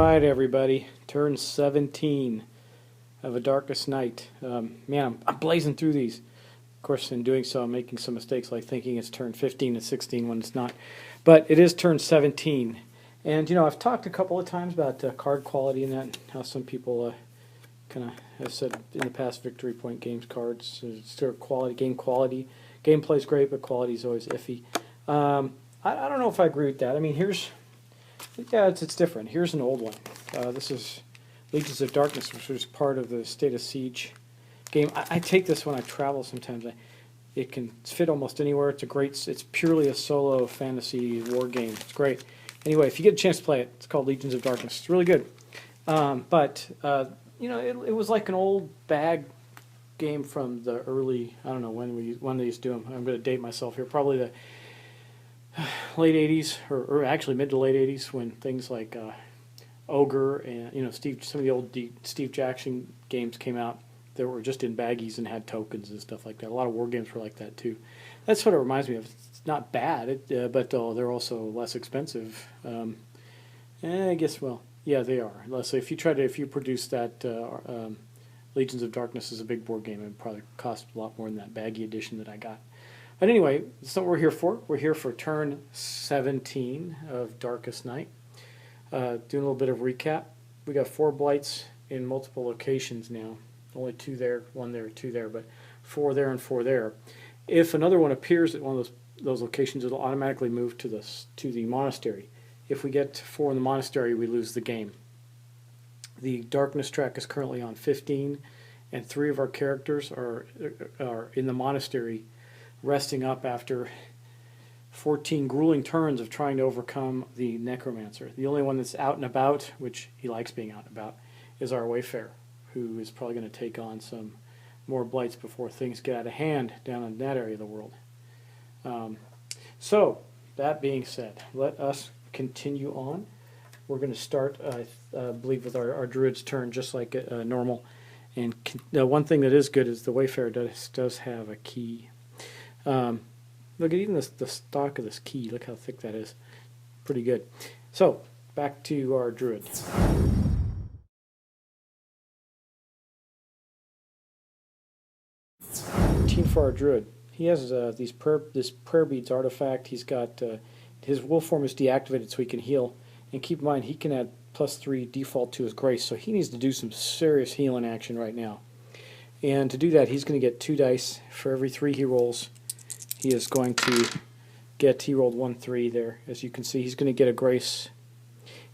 Alright everybody, turn 17 of A Darkest Night. Man, I'm blazing through these. Of course, in doing so, I'm making some mistakes like thinking it's turn 15 and 16 when it's not. But it is turn 17. And, you know, I've talked a couple of times about card quality and that, how some people kind of have said in the past Victory Point Games cards, sort of quality. Gameplay's great, but quality's always iffy. I don't know if I agree with that. I mean, yeah, it's different. Here's an old one. This is Legions of Darkness, which was part of the State of Siege game. I take this when I travel sometimes. It can fit almost anywhere. It's purely a solo fantasy war game. It's great. Anyway, if you get a chance to play it, it's called Legions of Darkness. It's really good. You know, it was like an old bag game from the early, I don't know when they used to do them. I'm going to date myself here. Probably the late 80s, or actually mid to late 80s, when things like Ogre and, you know, some of the old Steve Jackson games came out that were just in baggies and had tokens and stuff like that. A lot of war games were like that too. That's what it reminds me of. It's not bad, but they're also less expensive. I guess, well, yeah, they are. So if you produce that Legions of Darkness as a big board game, it would probably cost a lot more than that baggy edition that I got. But anyway, that's what we're here for. We're here for turn 17 of Darkest Night. Doing a little bit of recap. We got 4 blights in multiple locations now. Only 2 there, 1 there, 2 there, but 4 there and 4 there. If another one appears at one of those locations, it'll automatically move to the monastery. If we get 4 in the monastery, we lose the game. The darkness track is currently on 15, and 3 of our characters are in the monastery, resting up after 14 grueling turns of trying to overcome the necromancer. The only one that's out and about, which he likes being out and about, is our wayfarer, who is probably going to take on some more blights before things get out of hand down in that area of the world. So, that being said, let us continue on. We're going to start, I believe, with our druid's turn, just like normal. And one thing that is good is the wayfarer does have a key. Look at even the stock of this key. Look how thick that is. Pretty good. So, back to our druid. For our druid, he has this prayer beads artifact. He's got his wolf form is deactivated so he can heal. And keep in mind, he can add +3 default to his grace, so he needs to do some serious healing action right now. And to do that, he's going to get 2 dice for every 3 he rolls. He is going to he rolled 1 3 there. As you can see, he's going to get a grace.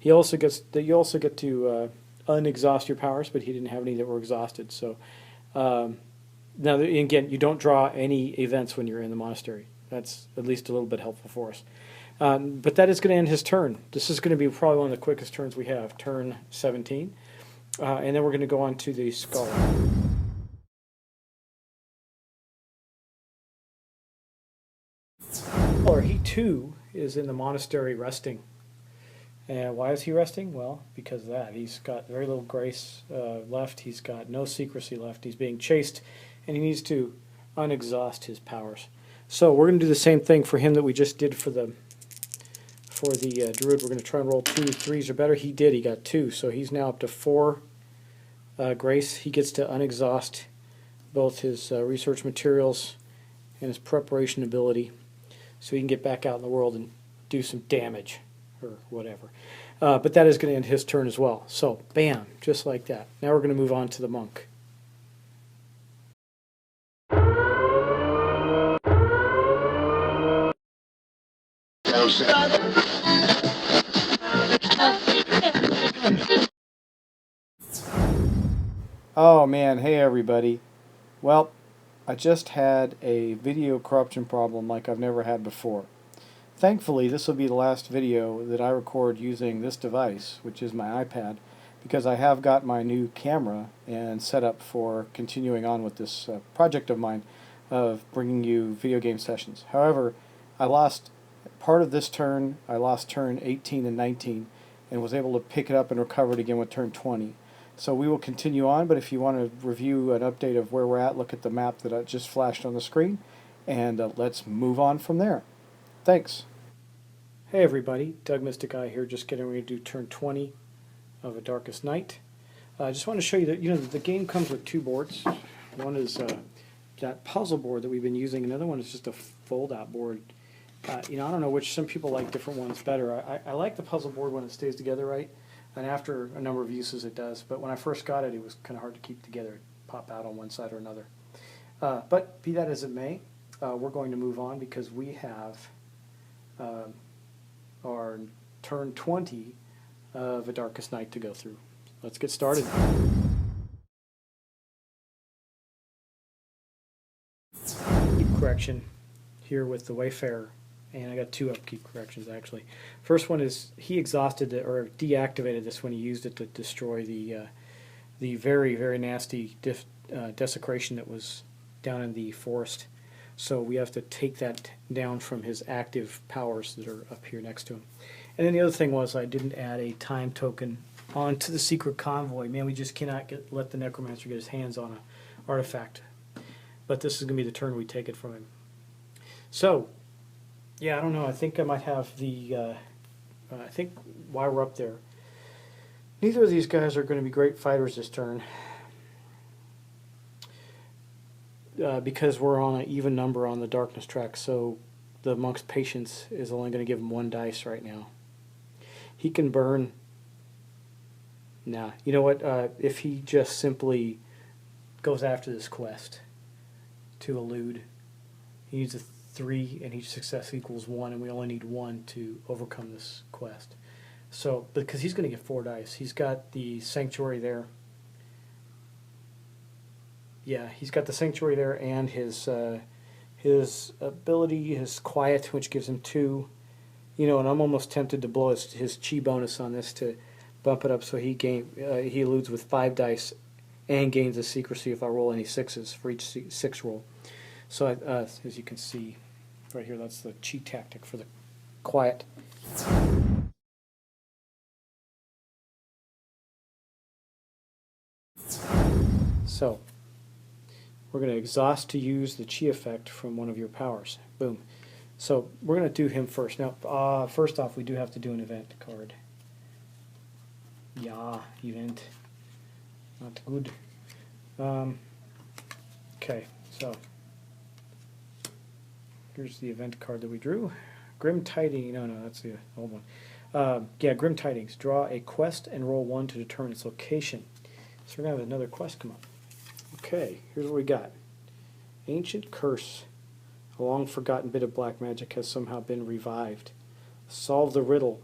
You also get to unexhaust your powers, but he didn't have any that were exhausted. So now again, you don't draw any events when you're in the monastery. That's at least a little bit helpful for us. But that is going to end his turn. This is going to be probably one of the quickest turns we have, turn 17. And then we're going to go on to the Scholar. He too is in the monastery resting. And why is he resting? Well, because of that. He's got very little grace left. He's got no secrecy left. He's being chased, and he needs to unexhaust his powers. So we're going to do the same thing for him that we just did for the druid. We're going to try and roll 2 3s or better. He did. He got 2, so he's now up to 4 grace. He gets to unexhaust both his research materials and his preparation ability, so he can get back out in the world and do some damage or whatever. But that is going to end his turn as well. So, bam, just like that. Now we're going to move on to the monk. Oh man, hey everybody. Well, I just had a video corruption problem like I've never had before. Thankfully, this will be the last video that I record using this device, which is my iPad, because I have got my new camera and set up for continuing on with this project of mine of bringing you video game sessions. However, I lost part of this turn. I lost turn 18 and 19 and was able to pick it up and recover it again with turn 20. So we will continue on, but if you want to review an update of where we're at, look at the map that I just flashed on the screen, and let's move on from there. Thanks. Hey everybody, Doug Mystic Eye here, just getting ready to do turn 20 of A Darkest Night. I just want to show you that the game comes with two boards. One is that puzzle board that we've been using. Another one is just a fold-out board. I don't know which. Some people like different ones better. I like the puzzle board when it stays together right, and after a number of uses it does. But when I first got it, it was kind of hard to keep together. It'd pop out on one side or another. But be that as it may, we're going to move on because we have our turn 20 of A Darkest Night to go through. Let's get started. Correction here with the Wayfarer, and I got two upkeep corrections actually. First one is he exhausted it or deactivated this when he used it to destroy the very, very nasty desecration that was down in the forest. So we have to take that down from his active powers that are up here next to him. And then the other thing was I didn't add a time token onto the secret convoy. Man, we just cannot let the necromancer get his hands on an artifact. But this is going to be the turn we take it from him. So, yeah, I don't know. I think I might have the... I think while we're up there, neither of these guys are going to be great fighters this turn. Because we're on an even number on the darkness track, so the monk's patience is only going to give him one dice right now. He can burn. Nah, you know what? If he just simply goes after this quest to elude, he needs a 3, and each success equals 1, and we only need 1 to overcome this quest. So, because he's going to get 4 dice, he's got the sanctuary there. Yeah, he's got the sanctuary there, and his ability, his quiet, which gives him 2. And I'm almost tempted to blow his chi bonus on this to bump it up so he eludes with 5 dice and gains a secrecy if I roll any 6s for each 6 roll. So as you can see right here, that's the chi tactic for the quiet. So we're going to exhaust to use the chi effect from one of your powers. Boom. So we're going to do him first. Now, first off, we do have to do an event card. Yeah, event. Not good. Okay, so here's the event card that we drew. Grim Tidings. No, that's the old one. Yeah, Grim Tidings. Draw a quest and roll 1 to determine its location. So we're going to have another quest come up. Okay, here's what we got. Ancient curse. A long-forgotten bit of black magic has somehow been revived. Solve the riddle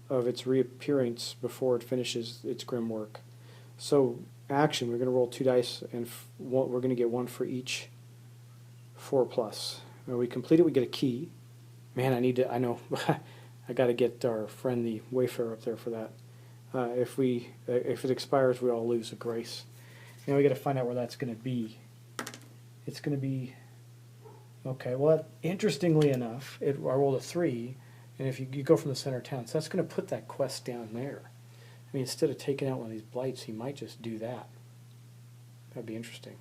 of its reappearance before it finishes its grim work. So, action, we're going to roll 2 dice, and we're going to get 1 for each 4+. When we complete it, we get a key. Man, I know, I got to get our friend the Wayfarer up there for that. If it expires, we all lose a grace. Now we got to find out where that's going to be. It's going to be... Okay, well, interestingly enough, I rolled a 3, and if you go from the center of town, so that's going to put that quest down there. I mean, instead of taking out one of these blights, he might just do that. That'd be interesting.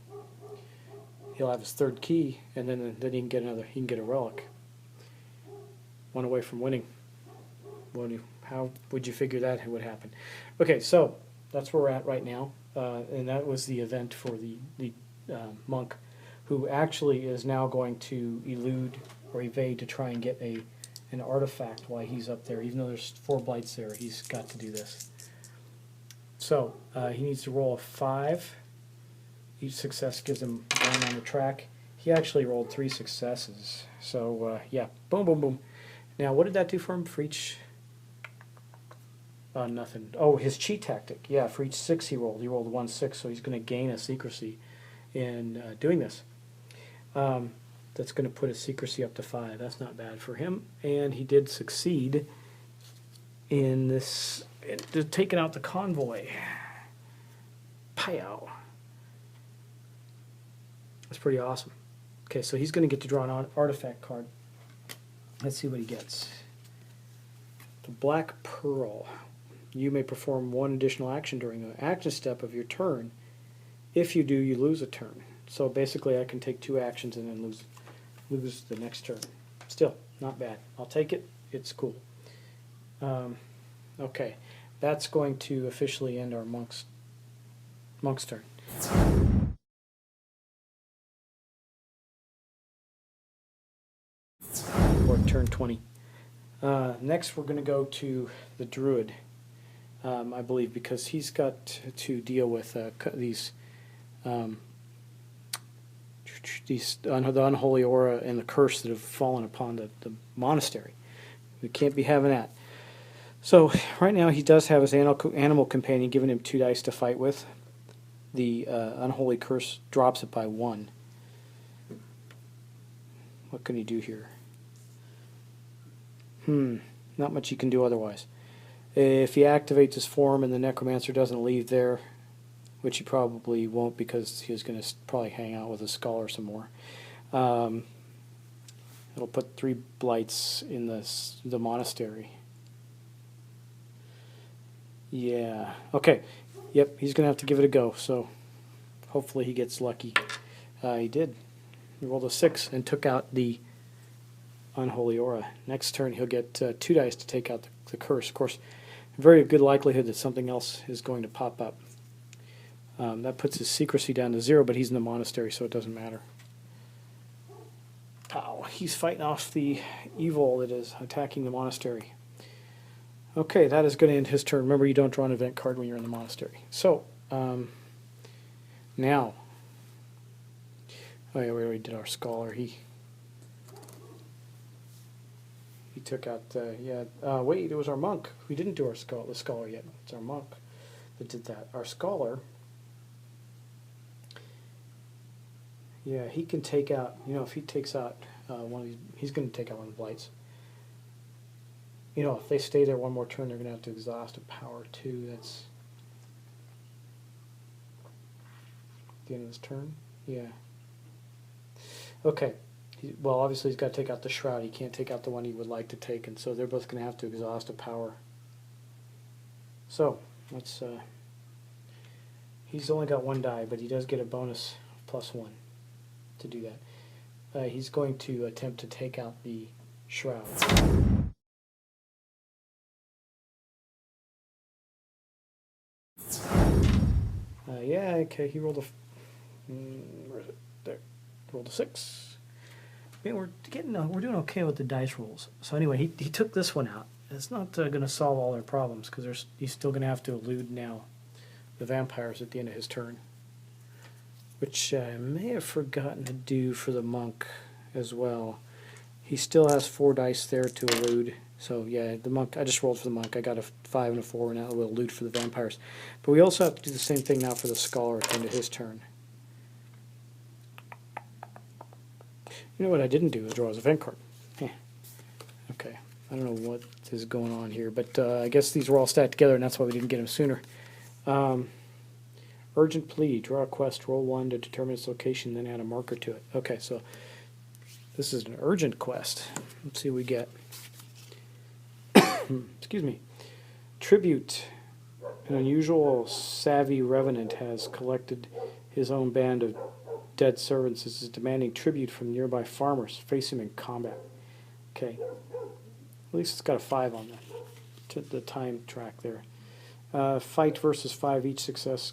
He'll have his 3rd key, and then he can get he can get a relic. 1 away from winning. How would you figure that would happen? Okay, so that's where we're at right now, and that was the event for the monk, who actually is now going to elude or evade to try and get an artifact while he's up there. Even though there's 4 blights there, he's got to do this. So he needs to roll a 5. Each success gives him 1 on the track. He actually rolled 3 successes. So yeah, boom, boom, boom. Now what did that do for him for each? Nothing. Oh, his cheat tactic. Yeah, for each 6 he rolled 1 6, so he's going to gain a secrecy in doing this. That's going to put his secrecy up to 5. That's not bad for him. And he did succeed in this, taking out the convoy. Pow. That's pretty awesome. Okay, so he's going to get to draw an artifact card. Let's see what he gets. The Black Pearl. You may perform 1 additional action during the action step of your turn. If you do, you lose a turn. So basically I can take 2 actions and then lose the next turn. Still, not bad. I'll take it. It's cool. Okay. that's going to officially end our monk's turn. Or turn 20. Next, we're going to go to the druid, I believe, because he's got to deal with the unholy aura and the curse that have fallen upon the monastery. We can't be having that. So right now he does have his animal companion giving him 2 dice to fight with. The unholy curse drops it by 1. What can he do here? Not much he can do otherwise. If he activates his form and the necromancer doesn't leave there, which he probably won't because he's going to probably hang out with a scholar some more, it'll put 3 blights in the monastery. Yeah. Okay. Yep, he's going to have to give it a go, so hopefully he gets lucky. He did. He rolled a 6 and took out the unholy aura. Next turn he'll get 2 dice to take out the curse. Of course, very good likelihood that something else is going to pop up. That puts his secrecy down to 0, but he's in the monastery, so it doesn't matter. Ow, he's fighting off the evil that is attacking the monastery. Okay, that is going to end his turn. Remember, you don't draw an event card when you're in the monastery. So, now, oh yeah, we already did our scholar. He took out, wait, it was our monk. We didn't do the scholar yet. It's our monk that did that. Our scholar, yeah, he can take out, if he takes out one of these, he's going to take out one of the blights. If they stay there one more turn, they're going to have to exhaust a power too. That's the end of his turn. Yeah. Okay. Well, obviously he's got to take out the shroud. He can't take out the one he would like to take, and so they're both going to have to exhaust a power. So let's. He's only got 1 die, but he does get a bonus of +1 to do that. He's going to attempt to take out the shroud. Yeah, okay, he rolled where is it? There. Rolled a 6. Yeah, we're doing okay with the dice rolls. So anyway, he took this one out. It's not going to solve all their problems because he's still going to have to elude now the vampires at the end of his turn, which I may have forgotten to do for the monk as well. He still has 4 dice there to elude. So yeah, the monk, I just rolled for the monk. I got a 5 and a 4, and now we'll elude for the vampires. But we also have to do the same thing now for the scholar at the end of his turn. You know what I didn't do is draw his event card. Okay, I don't know what is going on here, but I guess these were all stacked together, and that's why we didn't get him sooner. Urgent plea, draw a quest, roll 1 to determine its location, then add a marker to it. Okay, so this is an urgent quest. Let's see what we get. Excuse me. Tribute. An unusual savvy revenant has collected his own band of dead servants and is demanding tribute from nearby farmers. Face him in combat. Okay. At least it's got a 5 on the time track there. Fight versus 5. Each success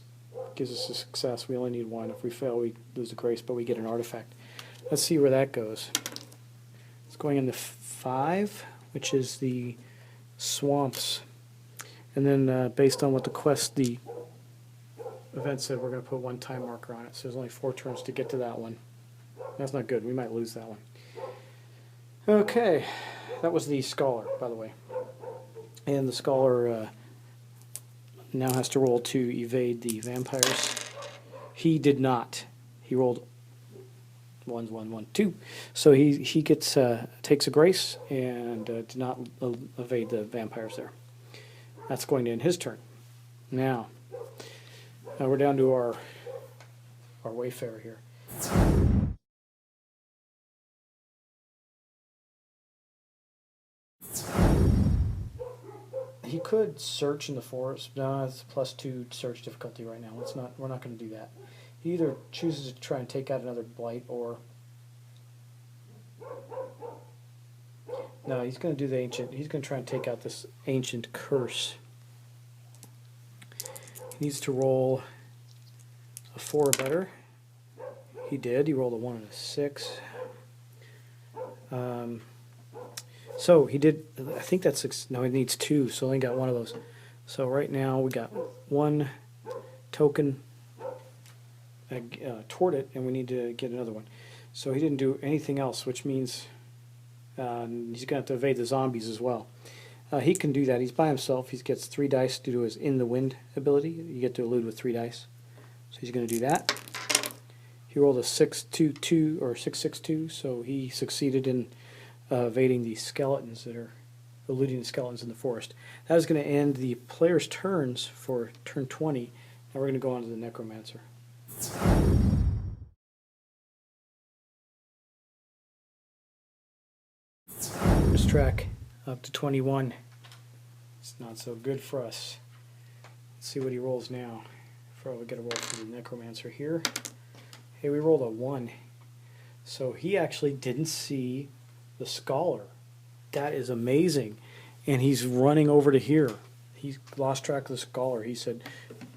gives us a success. We only need 1. If we fail, we lose a grace, but we get an artifact. Let's see where that goes. It's going into 5, which is the swamps. And then based on what the event said, we're going to put 1 time marker on it. So there's only 4 turns to get to that one. That's not good. We might lose that one. Okay. That was the scholar, by the way. And the scholar now has to roll to evade the vampires. He did not. He rolled 1, 1, 1, 2. So he gets takes a grace and did not evade the vampires there. That's going to end his turn. Now we're down to our wayfarer here. He could search in the forest. No, it's +2 search difficulty right now. We're not going to do that. He either chooses to try and take out another blight, or no, he's going to do the ancient. He's going to try and take out this ancient curse. He needs to roll a 4 or better. He did. He rolled a 1 and a 6. So he did, I think that's 6. No, he needs 2, so only got one of those. So right now we got 1 token toward it, and we need to get another one. So he didn't do anything else, which means he's going to have to evade the zombies as well. He can do that. He's by himself. He gets 3 dice due to his In the Wind ability. You get to elude with 3 dice. So he's going to do that. He rolled a 6-2-2 or 6-6-2, so he succeeded in evading the skeletons that are eluding the skeletons in the forest. That is going to end the player's turns for turn 20. Now we're going to go on to the Necromancer. This track up to 21. It's not so good for us. Let's see what he rolls now. Before we get a roll for the Necromancer here. Hey, we rolled a 1. So he actually didn't see the Scholar. That is amazing. And he's running over to here. He lost track of the Scholar. He said,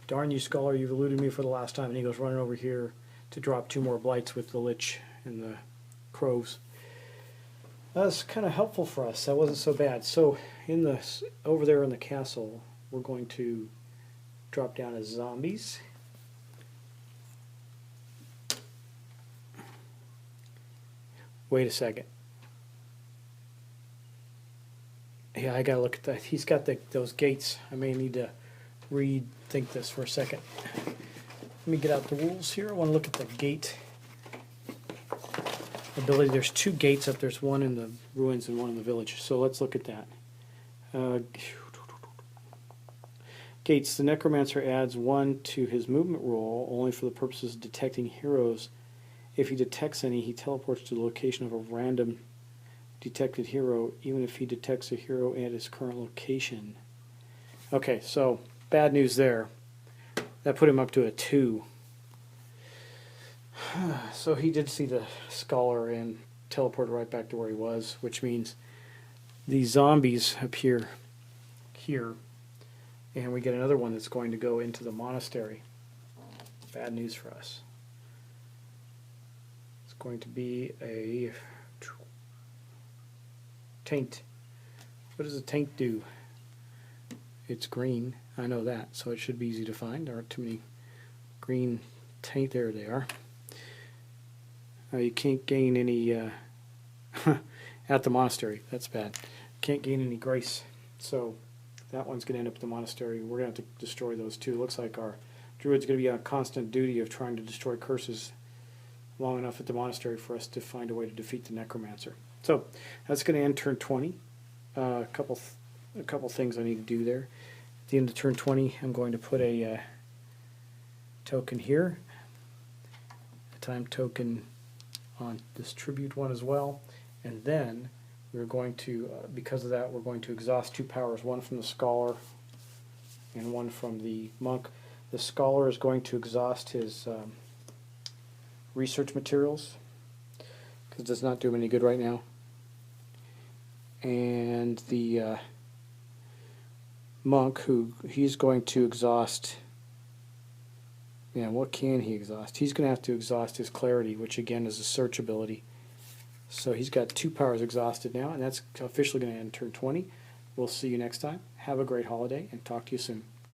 "Darn you, Scholar, you've eluded me for the last time." And he goes running over here to drop 2 more blights with the Lich and the Crows. That's kind of helpful for us. That wasn't so bad. So over there in the castle, we're going to drop down as zombies. Wait a second. Yeah, I gotta look at that. He's got those gates. I may need to rethink this for a second. Let me get out the rules here. I want to look at the gate ability. There's 2 gates up. There's one in the ruins and one in the village. So let's look at that. Gates. The Necromancer adds 1 to his movement roll only for the purposes of detecting heroes. If he detects any, he teleports to the location of a random detected hero, even if he detects a hero at his current location. Okay, so bad news there. That put him up to a 2. So he did see the Scholar and teleported right back to where he was, which means the zombies appear here, and we get another one that's going to go into the monastery. Bad news for us. It's going to be a taint. What does a taint do? It's green. I know that, so it should be easy to find. There aren't too many green taint. There they are. You can't gain any at the monastery. That's bad. Can't gain any grace. So that one's going to end up at the monastery. We're going to have to destroy those 2. Looks like our druid's going to be on constant duty of trying to destroy curses long enough at the monastery for us to find a way to defeat the Necromancer. So that's going to end turn 20. A couple things I need to do there. At the end of turn 20, I'm going to put a token here, a time token on this tribute one as well, and then we're going to, because of that, we're going to exhaust 2 powers, 1 from the Scholar and 1 from the Monk. The Scholar is going to exhaust his research materials because it does not do him any good right now. And the Monk, he's going to exhaust. Yeah, what can he exhaust? He's going to have to exhaust his Clarity, which again is a search ability. So he's got 2 powers exhausted now, and that's officially going to end turn 20. We'll see you next time. Have a great holiday, and talk to you soon.